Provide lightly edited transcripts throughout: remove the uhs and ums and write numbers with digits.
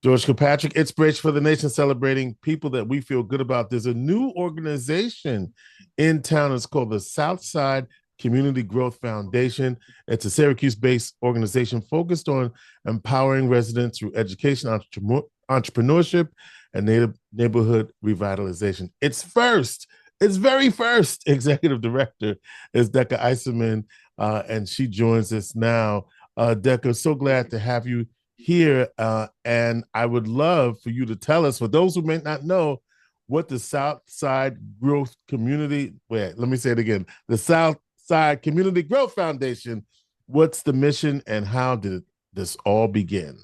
George Kilpatrick, it's Bridge for the Nation, celebrating people that we feel good about. There's a new organization in town. It's called the Southside Community Growth Foundation. It's a Syracuse-based organization focused on empowering residents through education, entrepreneurship, and neighborhood revitalization. Its very first executive director is Deka Eysaman, and she joins us now. Deka, so glad to have you here, and I would love for you to tell us, for those who may not know, what the Southside Growth Community, wait, let me say it again, the Southside Community Growth Foundation, what's the mission and how did this all begin?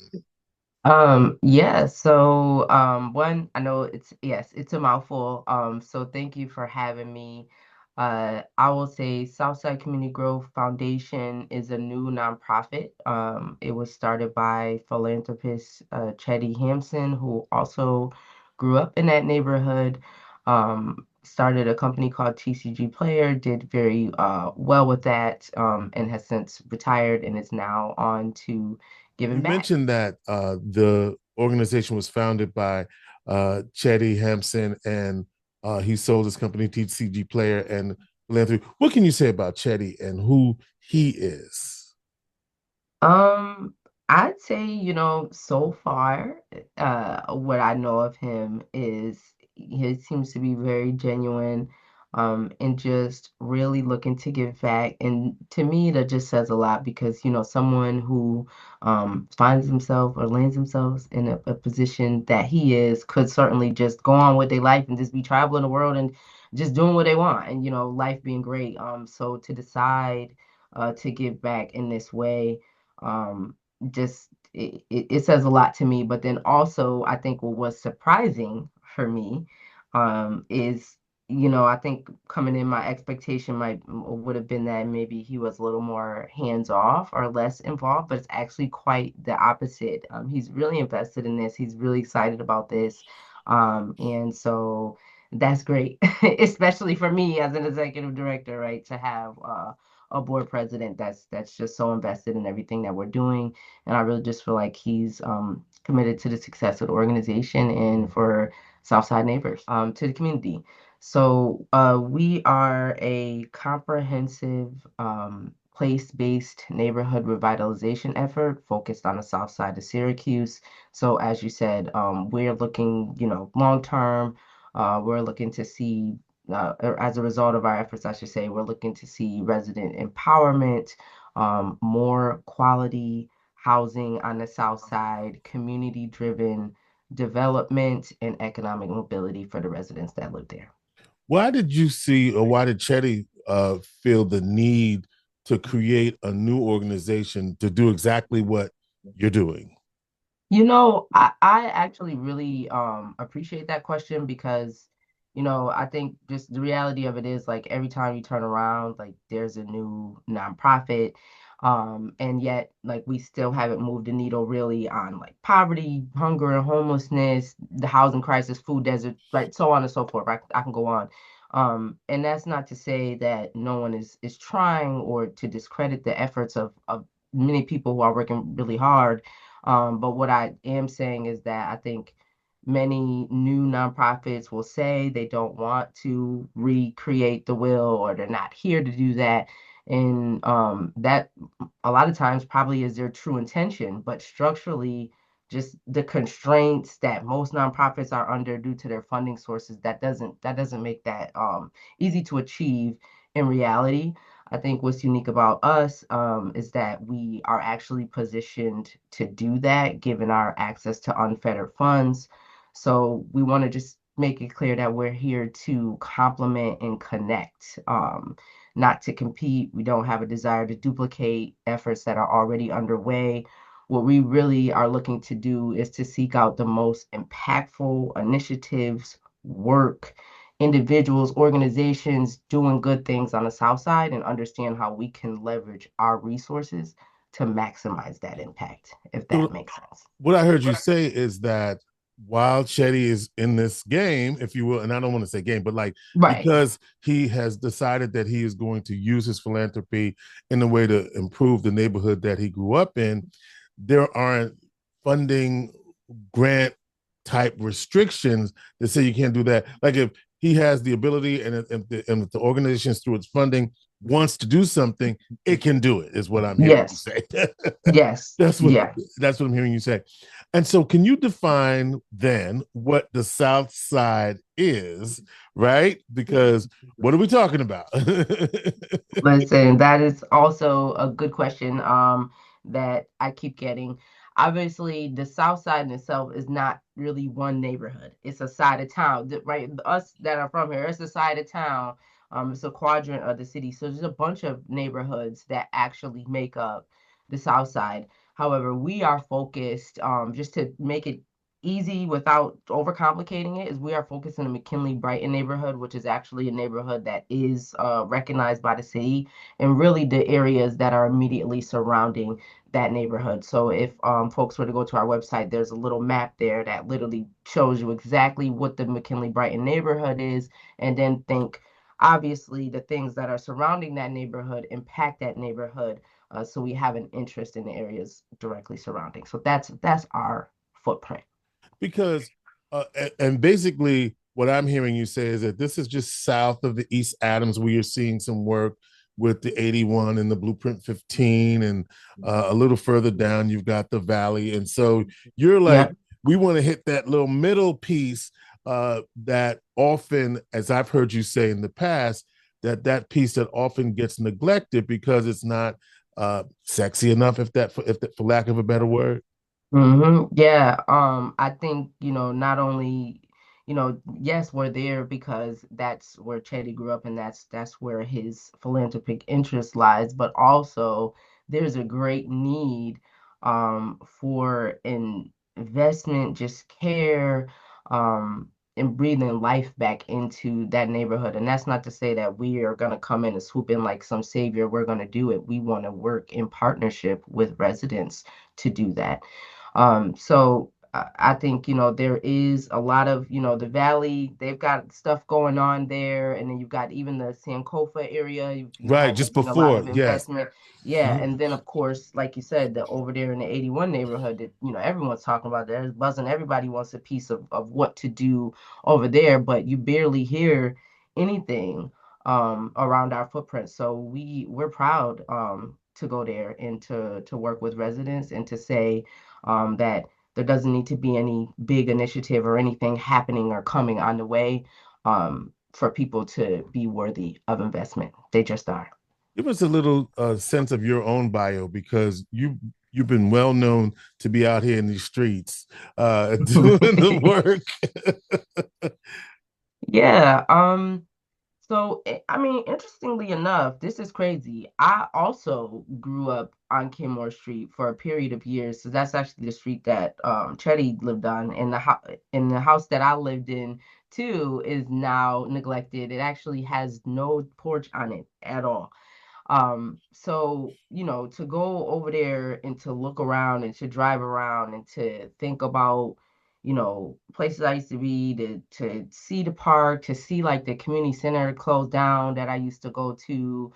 Yeah, so one, I know it's a mouthful. So thank you for having me. I will say Southside Community Growth Foundation is a new nonprofit. It was started by philanthropist Chetty Hampson, who also grew up in that neighborhood. Started a company called TCG Player, did very well with that, and has since retired and is now on to You giving back. mentioned that the organization was founded by Chetty Hampson, and he sold his company TCG Player and philanthropy. What can you say about Chetty and who he is? Um, I'd say, so far, what I know of him is he seems to be very genuine, and just really looking to give back. And to me, that just says a lot because, someone who finds himself or lands themselves in a position that he is could certainly just go on with their life and just be traveling the world and just doing what they want and, life being great. So to decide to give back in this way um just it says a lot to me, but then also I think what was surprising for me is I think coming in my expectation might would have been that maybe he was a little more hands off or less involved, but it's actually quite the opposite. He's really invested in this, he's really excited about this, and so that's great especially for me as an executive director, right, to have a board president that's just so invested in everything that we're doing. And I really just feel like he's committed to the success of the organization and for Southside neighbors, to the community. So we are a comprehensive place-based neighborhood revitalization effort focused on the south side of Syracuse. So as you said, we're looking, long term. We're looking to see as a result of our efforts, I should say, we're looking to see resident empowerment, more quality housing on the South Side, community-driven development, and economic mobility for the residents that live there. Why did you see, or why did Chetty feel the need to create a new organization to do exactly what you're doing? I actually really appreciate that question because, I think just the reality of it is like every time you turn around, like there's a new nonprofit. And yet like we still haven't moved the needle really on like poverty, hunger and homelessness, the housing crisis, food desert, right, so on and so forth. I can go on. And that's not to say that no one is trying or to discredit the efforts of many people who are working really hard, but what I am saying is that I think many new nonprofits will say they don't want to recreate the wheel or they're not here to do that. And that a lot of times probably is their true intention, but structurally, just the constraints that most nonprofits are under due to their funding sources, that doesn't make that easy to achieve in reality. I think what's unique about us is that we are actually positioned to do that given our access to unfettered funds. So we want to just make it clear that we're here to complement and connect, not to compete. We don't have a desire to duplicate efforts that are already underway. What we really are looking to do is to seek out the most impactful initiatives, work, individuals, organizations doing good things on the South Side and understand how we can leverage our resources to maximize that impact, if that So makes sense. what I heard you say is that while Chetty is in this game, if you will, and I don't want to say game, but like Right. because he has decided that he is going to use his philanthropy in a way to improve the neighborhood that he grew up in, there aren't funding grant type restrictions that say you can't do that. Like if he has the ability and the organization through its funding wants to do something, it can do it, is what I'm hearing you Yes. say. Yes. that's what Yeah. that's what I'm hearing you say. And so can you define then what the South Side is, right? Because what are we talking about? Listen, that is also a good question that I keep getting. Obviously, the South Side in itself is not really one neighborhood. It's a side of town, right? Us that are from here, it's a side of town. It's a quadrant of the city. So there's a bunch of neighborhoods that actually make up the South Side. However, we are focused, just to make it easy without overcomplicating it, is we are focused in the McKinley Brighton neighborhood, which is actually a neighborhood that is recognized by the city, and really the areas that are immediately surrounding that neighborhood. So if folks were to go to our website, there's a little map there that literally shows you exactly what the McKinley Brighton neighborhood is, and then think obviously the things that are surrounding that neighborhood impact that neighborhood. So we have an interest in the areas directly surrounding. So that's our footprint. Because and basically what I'm hearing you say is that this is just south of the East Adams where you're seeing some work with the 81 and the Blueprint 15, and a little further down you've got the Valley, and so you're like, Yep. we want to hit that little middle piece that often, as I've heard you say in the past, that piece that often gets neglected because it's not sexy enough, if that, for lack of a better word. Yeah. I think, not only, yes, we're there because that's where Chetty grew up and that's where his philanthropic interest lies, but also there's a great need for investment, just care, and breathing life back into that neighborhood. And that's not to say that we are going to come in and swoop in like some savior. We're going to do it. We want to work in partnership with residents to do that. So I think, there is a lot of, the valley, they've got stuff going on there. And then you've got even the Sankofa area, you've Right, had just seen a lot before, of yes. investment. Yeah. Mhm. And then, of course, like you said, the over there in the 81 neighborhood that, everyone's talking about that is buzzing. Everybody wants a piece of what to do over there, but you barely hear anything around our footprint. So we're proud to go there and to work with residents and to say that there doesn't need to be any big initiative or anything happening or coming on the way for people to be worthy of investment. They just are. Give us a little sense of your own bio, because you've been well known to be out here in these streets doing the work. Yeah. So, I mean, interestingly enough, this is crazy. I also grew up on Kenmore Street for a period of years. So that's actually the street that Chetty lived on, and the house that I lived in too is now neglected. It actually has no porch on it at all. So, to go over there and to look around and to drive around and to think about, places I used to be, to see the park, to see like the community center closed down that I used to go to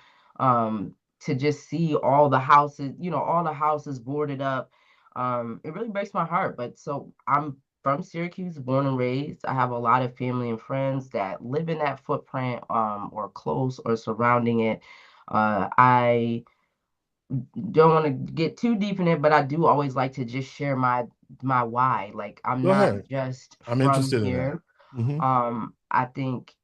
just see all the houses boarded up. It really breaks my heart. But so I'm from Syracuse, born and raised. I have a lot of family and friends that live in that footprint, or close or surrounding it. I don't want to get too deep in it, but I do always like to just share my why. Like I'm Go not ahead. just I'm from interested in that. here. Hmm. I think,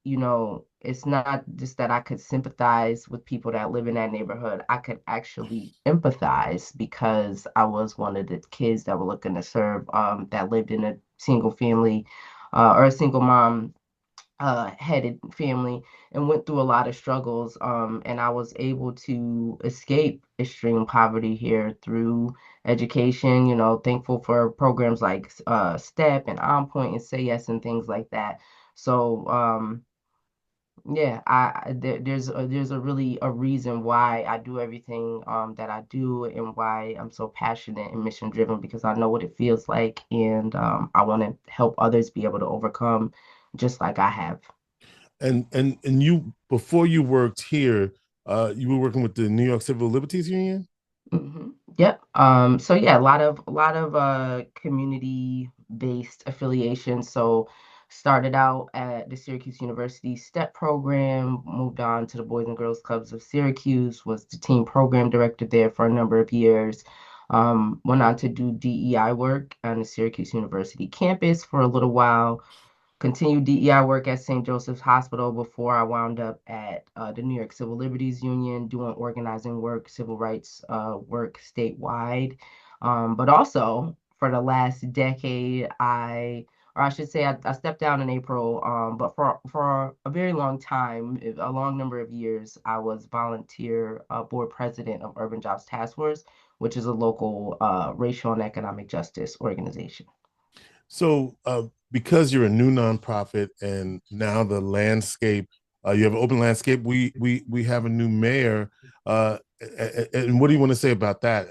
it's not just that I could sympathize with people that live in that neighborhood. I could actually empathize because I was one of the kids that were looking to serve, that lived in a single family, or a single mom headed family, and went through a lot of struggles. And I was able to escape extreme poverty here through education, thankful for programs like STEP and On Point and Say Yes and things like that. So yeah, there's a really a reason why I do everything that I do and why I'm so passionate and mission driven, because I know what it feels like, and I want to help others be able to overcome just like I have. And you, before you worked here, you were working with the New York Civil Liberties Union. Yep. So yeah, a lot of community based affiliation. So started out at the Syracuse University STEP program, moved on to the Boys and Girls Clubs of Syracuse, was the team program director there for a number of years. Went on to do DEI work on the Syracuse University campus for a little while, continued DEI work at St. Joseph's Hospital before I wound up at the New York Civil Liberties Union doing organizing work, civil rights work statewide. But also for the last decade, or I should say, I stepped down in April, but for a very long time, a long number of years, I was volunteer board president of Urban Jobs Task Force, which is a local racial and economic justice organization. So, because you're a new nonprofit and now the landscape, you have an open landscape. We have a new mayor. And what do you want to say about that?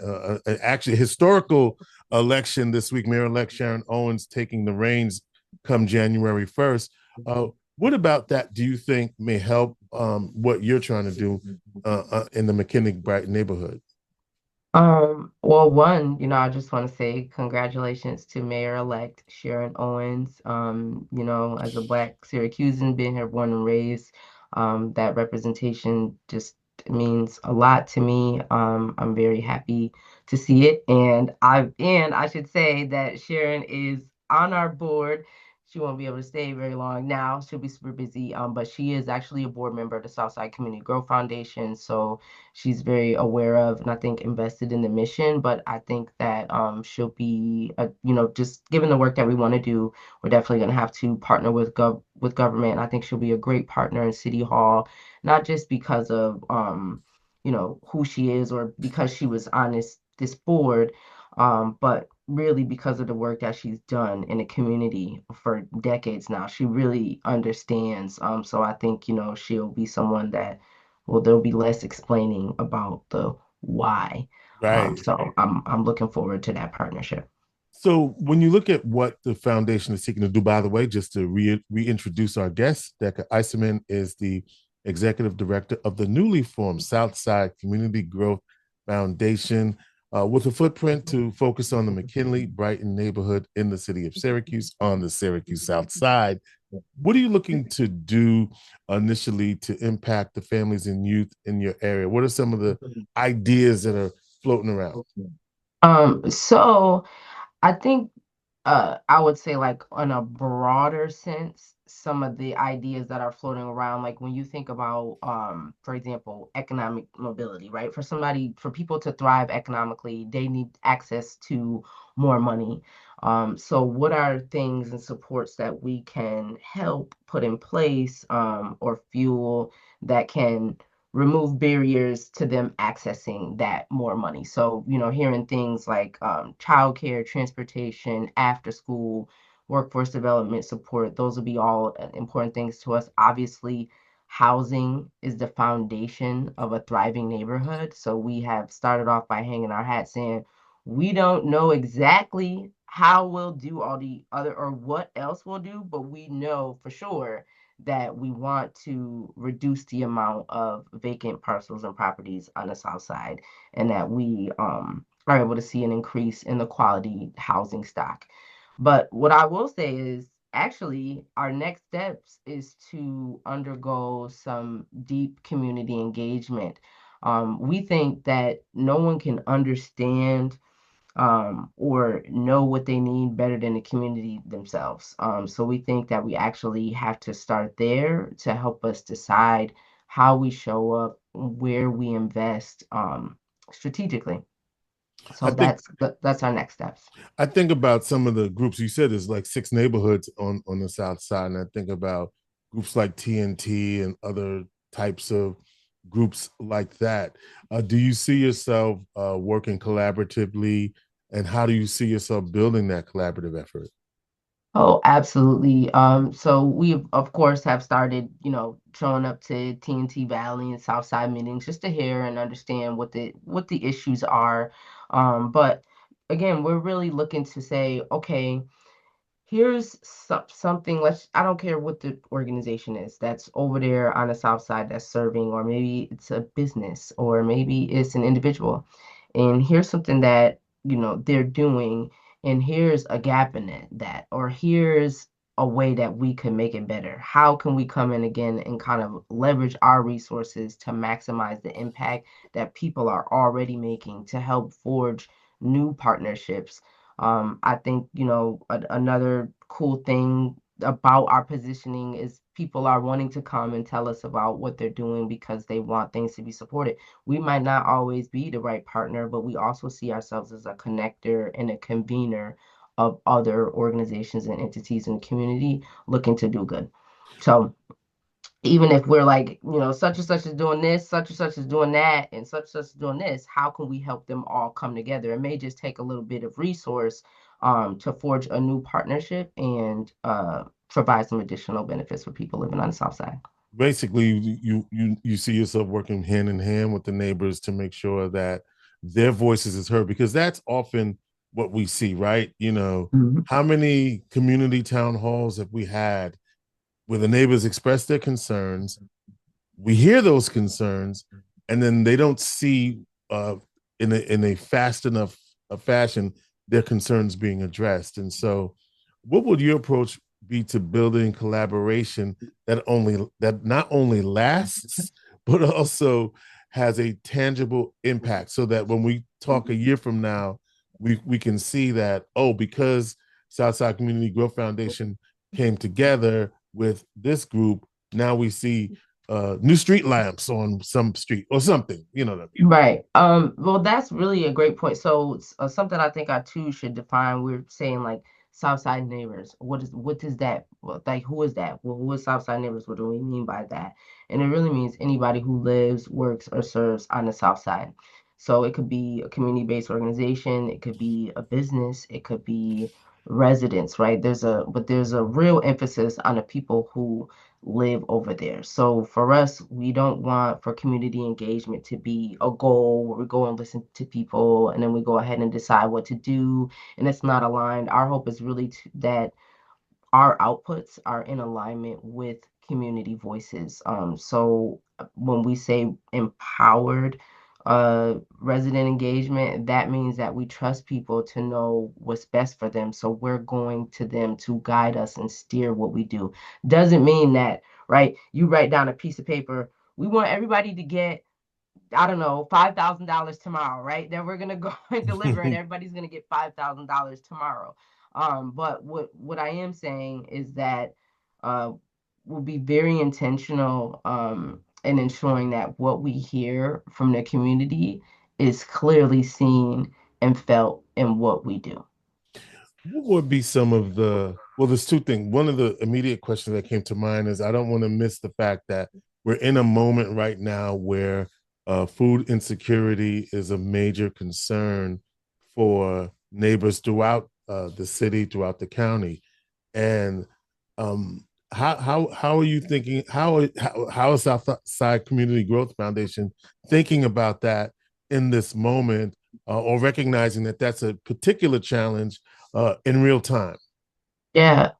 Actually, historical election this week. Mayor-elect Sharon Owens taking the reins come January 1st. What about that do you think may help what you're trying to do in the McKinney-Brighton neighborhood? Well, one, I just want to say congratulations to Mayor-elect Sharon Owens. As a Black Syracusan, being here born and raised, that representation just means a lot to me. I'm very happy to see it. And I should say that Sharon is on our board. She won't be able to stay very long now. She'll be super busy. But she is actually a board member of the Southside Community Growth Foundation. So she's very aware of and I think invested in the mission. But I think that she'll be, just given the work that we want to do, we're definitely going to have to partner with government. I think she'll be a great partner in City Hall, not just because of who she is or because she was on this board, but really because of the work that she's done in the community for decades now. She really understands. So I think, she'll be someone that, well, there'll be less explaining about the why. Right. So I'm looking forward to that partnership. So when you look at what the foundation is seeking to do, by the way, just to reintroduce our guest, Deka Eysaman is the executive director of the newly formed Southside Community Growth Foundation, with a footprint to focus on the McKinley Brighton neighborhood in the city of Syracuse on the Syracuse South Side. What are you looking to do initially to impact the families and youth in your area? What are some of the ideas that are floating around? So I think I would say like on a broader sense, some of the ideas that are floating around, like when you think about, for example, economic mobility, right? For people to thrive economically, they need access to more money. So what are things and supports that we can help put in place, or fuel that can remove barriers to them accessing that more money. So, hearing things like childcare, transportation, after school, workforce development support, those will be all important things to us. Obviously, housing is the foundation of a thriving neighborhood. So we have started off by hanging our hat saying, we don't know exactly how we'll do all the other or what else we'll do, but we know for sure that we want to reduce the amount of vacant parcels and properties on the south side, and that we are able to see an increase in the quality housing stock. But what I will say is actually our next steps is to undergo some deep community engagement. We think that no one can understand or know what they need better than the community themselves. So we think that we actually have to start there to help us decide how we show up, where we invest strategically. I So think that's our next steps. I think about some of the groups you said. There's like six neighborhoods on the south side, and I think about groups like TNT and other types of groups like that. Do you see yourself working collaboratively, and how do you see yourself building that collaborative effort? Oh, absolutely. So we of course have started, showing up to TNT Valley and Southside meetings just to hear and understand what the issues are. But again, we're really looking to say, okay, here's something. I don't care what the organization is that's over there on the South Side that's serving, or maybe it's a business, or maybe it's an individual. And here's something that, they're doing. and here's a gap in that, or here's a way that we can make it better. How can we come in again and kind of leverage our resources to maximize the impact that people are already making to help forge new partnerships? I think, another cool thing about our positioning is people are wanting to come and tell us about what they're doing because they want things to be supported. We might not always be the right partner, but we also see ourselves as a connector and a convener of other organizations and entities in the community looking to do good. So even if we're like, such and such is doing this, such and such is doing that, and such is doing this, how can we help them all come together? It may just take a little bit of resource to forge a new partnership and provide some additional benefits for people living on the South Side. Basically, you see yourself working hand in hand with the neighbors to make sure that their voices is heard, because that's often what we see, right? Mhm. How many community town halls have we had where the neighbors express their concerns, we hear those concerns, and then they don't see in a fast enough fashion their concerns being addressed. And so, what would your approach be to building collaboration that not only lasts but also has a tangible impact, so that when we talk a year from now, we can see that, oh, because Southside Community Growth Foundation came together with this group, now we see new street lamps on some street or something. You know what I mean? Right. Well, that's really a great point. So, something I think I too should define. We're saying like Southside neighbors. What is that? Well, like, who is that? Well, who is Southside neighbors? What do we mean by that? And it really means anybody who lives, works, or serves on the South Side. So it could be a community-based organization, it could be a business, it could be residents, right? There's a real emphasis on the people who live over there. So for us, we don't want for community engagement to be a goal where we go and listen to people and then we go ahead and decide what to do, and it's not aligned. Our hope is really that our outputs are in alignment with community voices. So when we say empowered resident engagement, that means that we trust people to know what's best for them. So we're going to them to guide us and steer what we do. Doesn't mean that, right? You write down a piece of paper. We want everybody to get, I don't know, $5,000 tomorrow, right? Then we're gonna go and deliver, and everybody's gonna get $5,000 tomorrow. But what I am saying is that uh, we'll be very intentional in ensuring that what we hear from the community is clearly seen and felt in what we do. What would be some of the, well, there's two things. One of the immediate questions that came to mind is, I don't want to miss the fact that we're in a moment right now where food insecurity is a major concern for neighbors throughout the city, throughout the county. And how are you thinking? How is Southside Community Growth Foundation thinking about that in this moment, or recognizing that that's a particular challenge in real time? Yeah,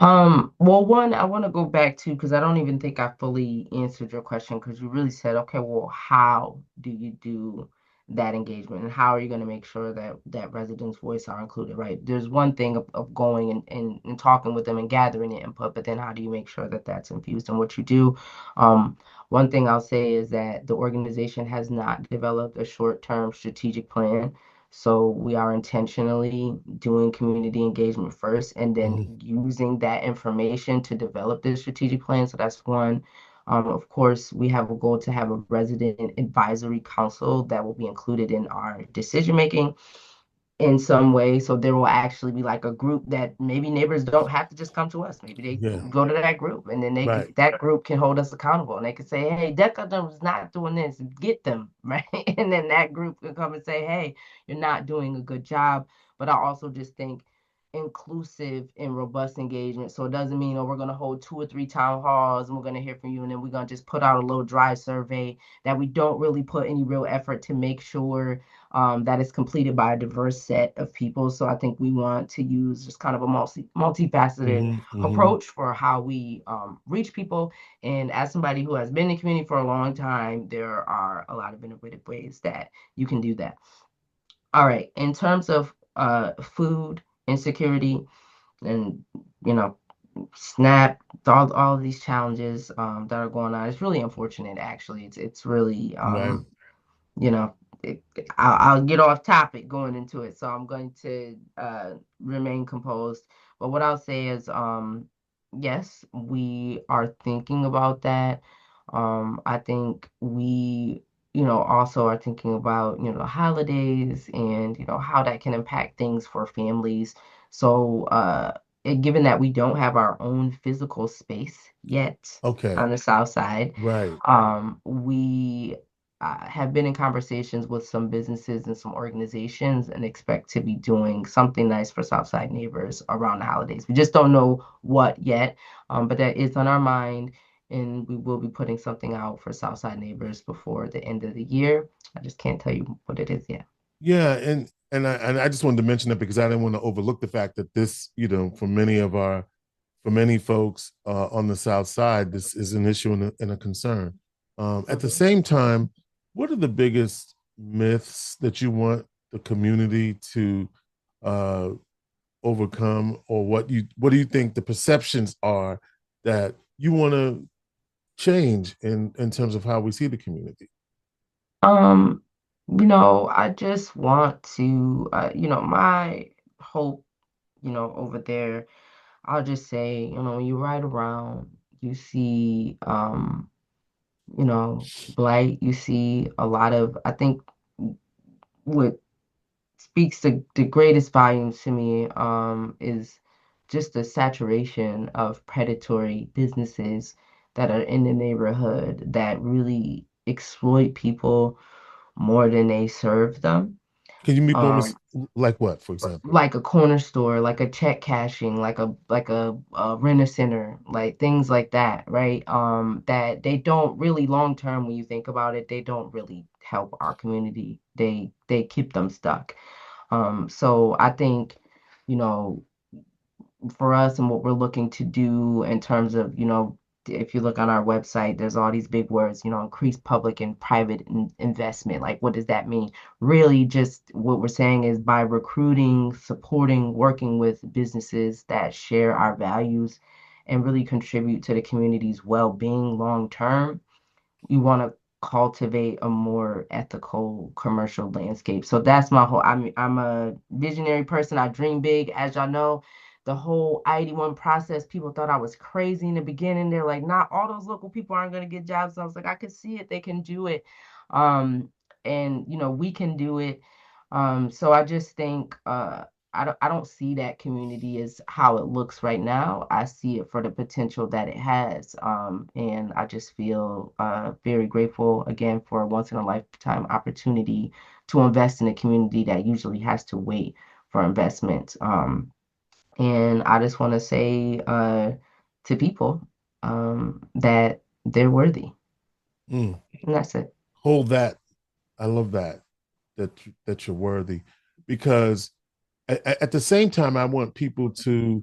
well, one, I want to go back to because I don't even think I fully answered your question because you really said, okay, well, how do you do that engagement and how are you going to make sure that residents' voice are included, right? There's one thing of going and talking with them and gathering the input, but then how do you make sure that that's infused in what you do? Um, One thing I'll say is that the organization has not developed a short-term strategic plan. So we are intentionally doing community engagement first and then Mhm. using that information to develop the strategic plan. So that's one. Of course, we have a goal to have a resident advisory council that will be included in our decision making in some way. So there will actually be like a group that maybe neighbors don't have to just come to us. Maybe they Yeah, go to that group and then right. that group can hold us accountable and they can say, hey, Deca is not doing this, get them, right? And then that group can come and say, hey, you're not doing a good job. But I also just think inclusive and robust engagement. So it doesn't mean, oh, we're going to hold 2 or 3 town halls and we're going to hear from you. And then we're going to just put out a little dry survey that we don't really put any real effort to make sure that is completed by a diverse set of people. So I think we want to use just kind of a multifaceted Hmm, hmm. approach for how we reach people. And as somebody who has been in the community for a long time, there are a lot of innovative ways that you can do that. All right. In terms of food insecurity, and you know, SNAP, all of these challenges that are going on. It's really unfortunate, actually. It's really Right. you know, I'll get off topic going into it, so I'm going to remain composed. But what I'll say is, yes, we are thinking about that. I think we, also are thinking about, holidays and, how that can impact things for families. So, given that we don't have our own physical space yet Okay. on the South Side, Right. we have been in conversations with some businesses and some organizations and expect to be doing something nice for Southside neighbors around the holidays. We just don't know what yet, but that is on our mind, and we will be putting something out for Southside neighbors before the end of the year. I just can't tell you what it is yet. Yeah, and I just wanted to mention that because I didn't want to overlook the fact that this, for many folks on the South Side, this is an issue and a concern. At the Mhm. same time, what are the biggest myths that you want the community to uh, overcome, or what do you think the perceptions are that you want to change in terms of how we see the community? Um, I just want to, my hope, over there, I'll just say, when you ride around, you see, blight, you see a lot of, I think what speaks the greatest volumes to me, is just the saturation of predatory businesses that are in the neighborhood that really exploit people more than they serve them. Can you be Um, bonus like what, for example? like a corner store, like a check cashing, like a rent a center, like things like that, right? That they don't really long term when you think about it, they don't really help our community. They keep them stuck. So I think, you know, for us and what we're looking to do in terms of, if you look on our website, there's all these big words, increase public and private investment. Like, what does that mean? Really, just what we're saying is by recruiting, supporting, working with businesses that share our values and really contribute to the community's well-being long term, you want to cultivate a more ethical commercial landscape. So that's my whole. I'm a visionary person. I dream big, as y'all know. The whole I-81 process, people thought I was crazy in the beginning. They're like, not all those local people aren't going to get jobs. So I was like, I could see it. They can do it. Um, and we can do it. So I just think I don't see that community as how it looks right now. I see it for the potential that it has. And I just feel very grateful again for a once in a lifetime opportunity to invest in a community that usually has to wait for investment. And I just want to say to people that they're worthy. Mm. And that's it. Hold that. I love that you're worthy, because at the same time, I want people to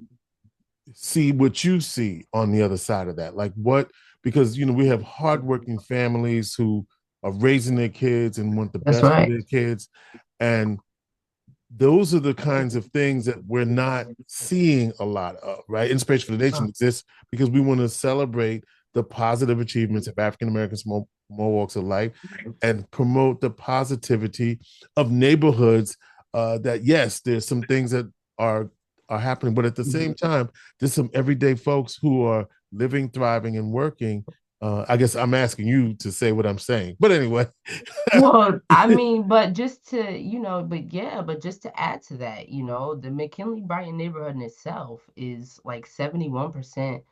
see what you see on the other side of that. Like what, because we have hardworking families who are raising their kids and want the That's best for right. their kids, and those are the kinds of things that we're not seeing a lot of, right? Inspiration for the Nation exists because we want to celebrate the positive achievements of African Americans from all walks of life and promote the positivity of neighborhoods. That yes, there's some things that are are happening, but at the same time, there's some everyday folks who are living, thriving, and working. I guess I'm asking you to say what I'm saying, but anyway. Well, I mean, but just to, but yeah, but just to add to that, the McKinley Brighton neighborhood in itself is like 71%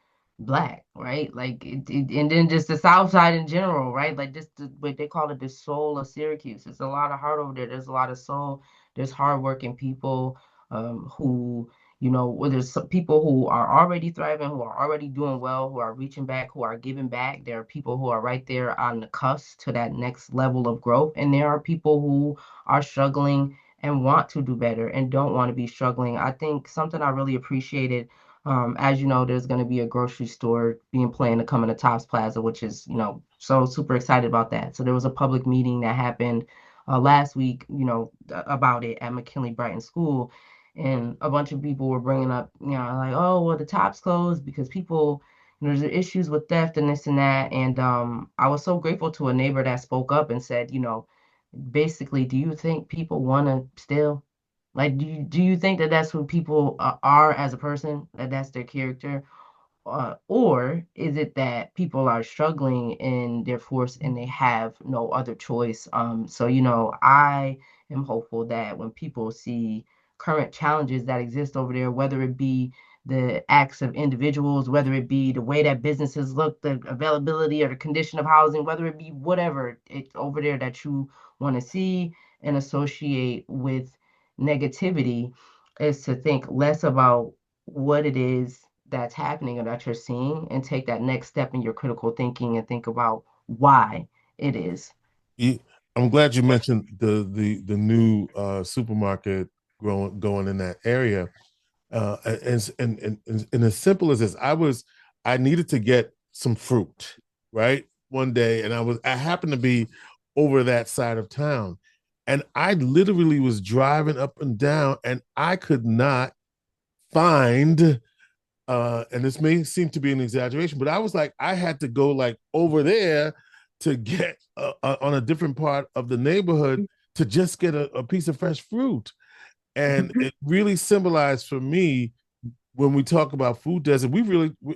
black, right? Like and then just the South Side in general, right? Like just what they call it the soul of Syracuse. There's a lot of heart over there. There's a lot of soul. There's hardworking people who where there's some people who are already thriving, who are already doing well, who are reaching back, who are giving back. There are people who are right there on the cusp to that next level of growth. And there are people who are struggling and want to do better and don't want to be struggling. I think something I really appreciated, as you know, there's going to be a grocery store being planned to come in the Tops Plaza, which is, so super excited about that. So there was a public meeting that happened last week, about it at McKinley Brighton School. And a bunch of people were bringing up, like, oh, well, the top's closed because people, there's issues with theft and this and that. And I was so grateful to a neighbor that spoke up and said, basically, do you think people want to steal? Like, do you think that that's who people are as a person, that that's their character? Or is it that people are struggling and they're forced and they have no other choice? So, I am hopeful that when people see current challenges that exist over there, whether it be the acts of individuals, whether it be the way that businesses look, the availability or the condition of housing, whether it be whatever it's over there that you want to see and associate with negativity, is to think less about what it is that's happening or that you're seeing and take that next step in your critical thinking and think about why it is. You- I'm glad you mentioned the new supermarket going in that area. And as simple as this, I needed to get some fruit, right? One day, and I happened to be over that side of town, and I literally was driving up and down, and I could not find. And this may seem to be an exaggeration, but I was like, I had to go like over there to get on a different part of the neighborhood to just get a piece of fresh fruit. And it really symbolized for me when we talk about food desert,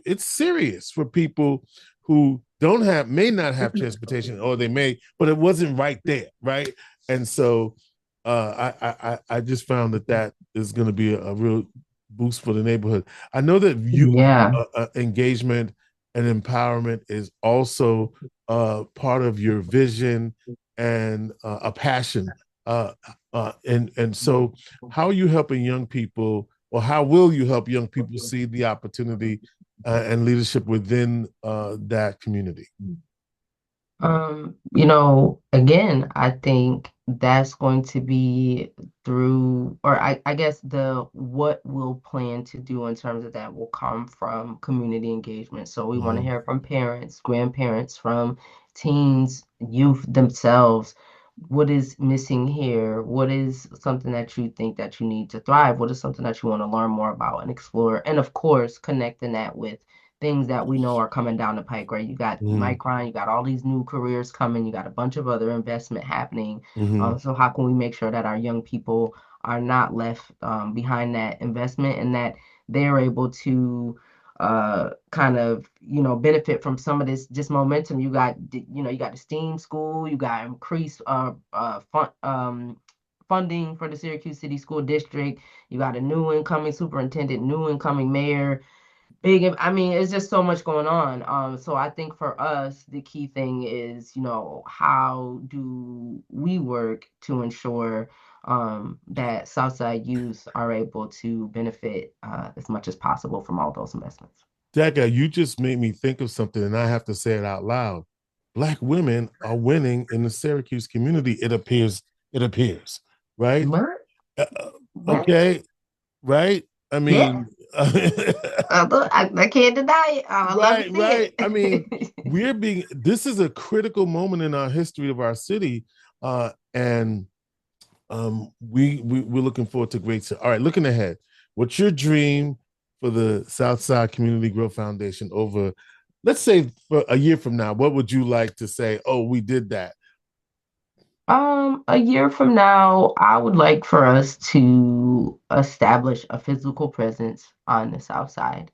it's serious for people who may not have transportation, or they may, but it wasn't right there, right? And so I just found that is going to be a real boost for the neighborhood. I know that youth Yeah. engagement and empowerment is also part of your vision and a passion. And so, how are you helping young people, or how will you help young people see the opportunity and leadership within that community? Again, I think that's going to be through, or I guess what we'll plan to do in terms of that will come from community engagement. So we want to Mhm. hear from parents, grandparents, from teens, youth themselves. What is missing here? What is something that you think that you need to thrive? What is something that you want to learn more about and explore? And of course, connecting that with things that we know are coming down the pike, right? You got Mhm. Micron, you got all these new careers coming, you got a bunch of other investment happening. Mhm. So how can we make sure that our young people are not left behind that investment and that they're able to kind of benefit from some of this just momentum. You got the STEAM school, you got increased funding for the Syracuse City School District, you got a new incoming superintendent, new incoming mayor. I mean, it's just so much going on. So I think for us, the key thing is, how do we work to ensure that Southside youth are able to benefit as much as possible from all those investments? Deka, you just made me think of something, and I have to say it out loud. Black women are winning in the Syracuse community. It appears. It appears, right? What? Uh, What? okay, right? I Yeah. mean, Look, I can't deny it. I love to right, see right. I mean, it. this is a critical moment in our history of our city. And we're looking forward to great. All right, looking ahead. What's your dream for the Southside Community Growth Foundation over, let's say, for a year from now? What would you like to say? Oh, we did that. A year from now, I would like for us to establish a physical presence on the South Side.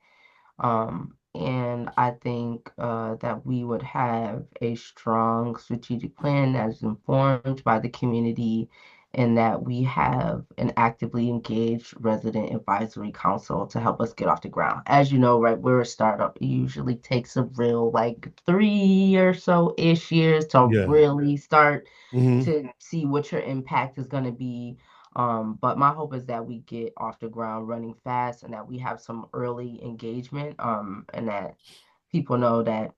And I think that we would have a strong strategic plan that is informed by the community and that we have an actively engaged resident advisory council to help us get off the ground. As you know, right, we're a startup. It usually takes a real like 3 or so-ish years to Yeah. really start Mm-hmm. to see what your impact is going to be. But my hope is that we get off the ground running fast and that we have some early engagement, and that people know that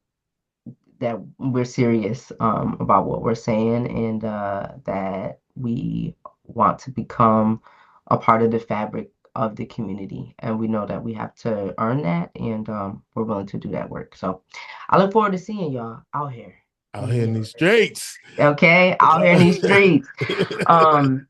we're serious about what we're saying and that we want to become a part of the fabric of the community. And we know that we have to earn that, and we're willing to do that work. So I look forward to seeing y'all out here. Out here in these streets. Okay, out here in these streets. Um,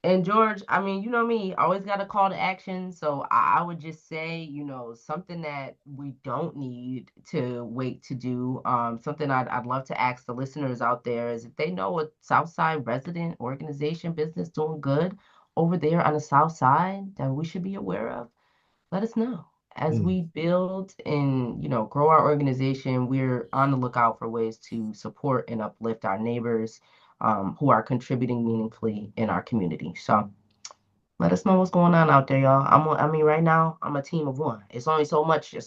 And George, I mean, you know me, always got a call to action. So I would just say, something that we don't need to wait to do. Something I'd love to ask the listeners out there is if they know a Southside resident organization business doing good over there on the South Side that we should be aware of, let us know. As Mm. we build and, grow our organization, we're on the lookout for ways to support and uplift our neighbors who are contributing meaningfully in our community. So let us know what's going on out there, y'all. I mean, right now, I'm a team of one. It's only so much I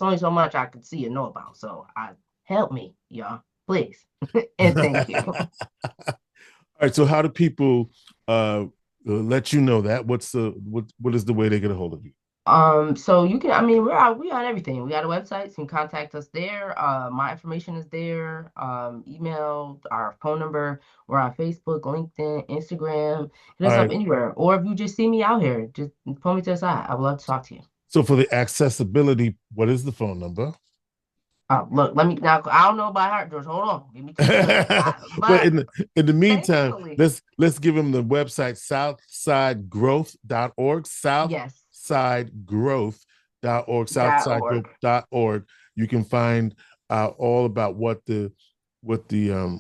can see and know about. So help me, y'all, please. And thank you. All right. So how do people let you know that? What is the way they get a hold of you? So you can, I mean, we on everything. We got a website, so you can contact us there. My information is there. Email, our phone number. We're on Facebook, LinkedIn, Instagram. Hit All us up right. anywhere. Or if you just see me out here, just pull me to the side. I would love to talk to you. So for the accessibility, what is the phone number? Look, let me now. I don't know about heart, George. Hold on, give me 2 seconds. Well, But in the meantime, thankfully, let's give them the website southsidegrowth.org, yes, southsidegrowth.org, .org. southsidegrowth.org. You can find out all about what the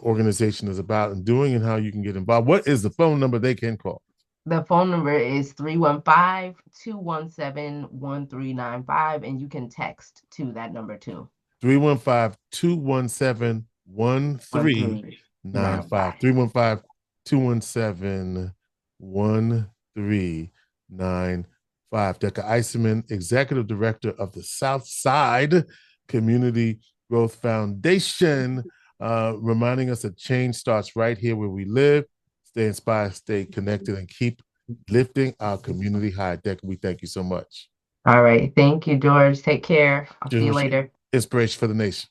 organization is about and doing and how you can get involved. What is the phone number they can call? The phone number is 315-217-1395, and you can text to that number too. 315-217-1395. 1395. 315-217-1395. Deka Eysaman, Executive Director of the Southside Community Growth Foundation, reminding us that change starts right here where we live. Stay inspired, stay connected, and keep lifting our community high. Deka, we thank you so much. All right. Thank you, George. Take care. I'll see you later. Inspiration for the nation.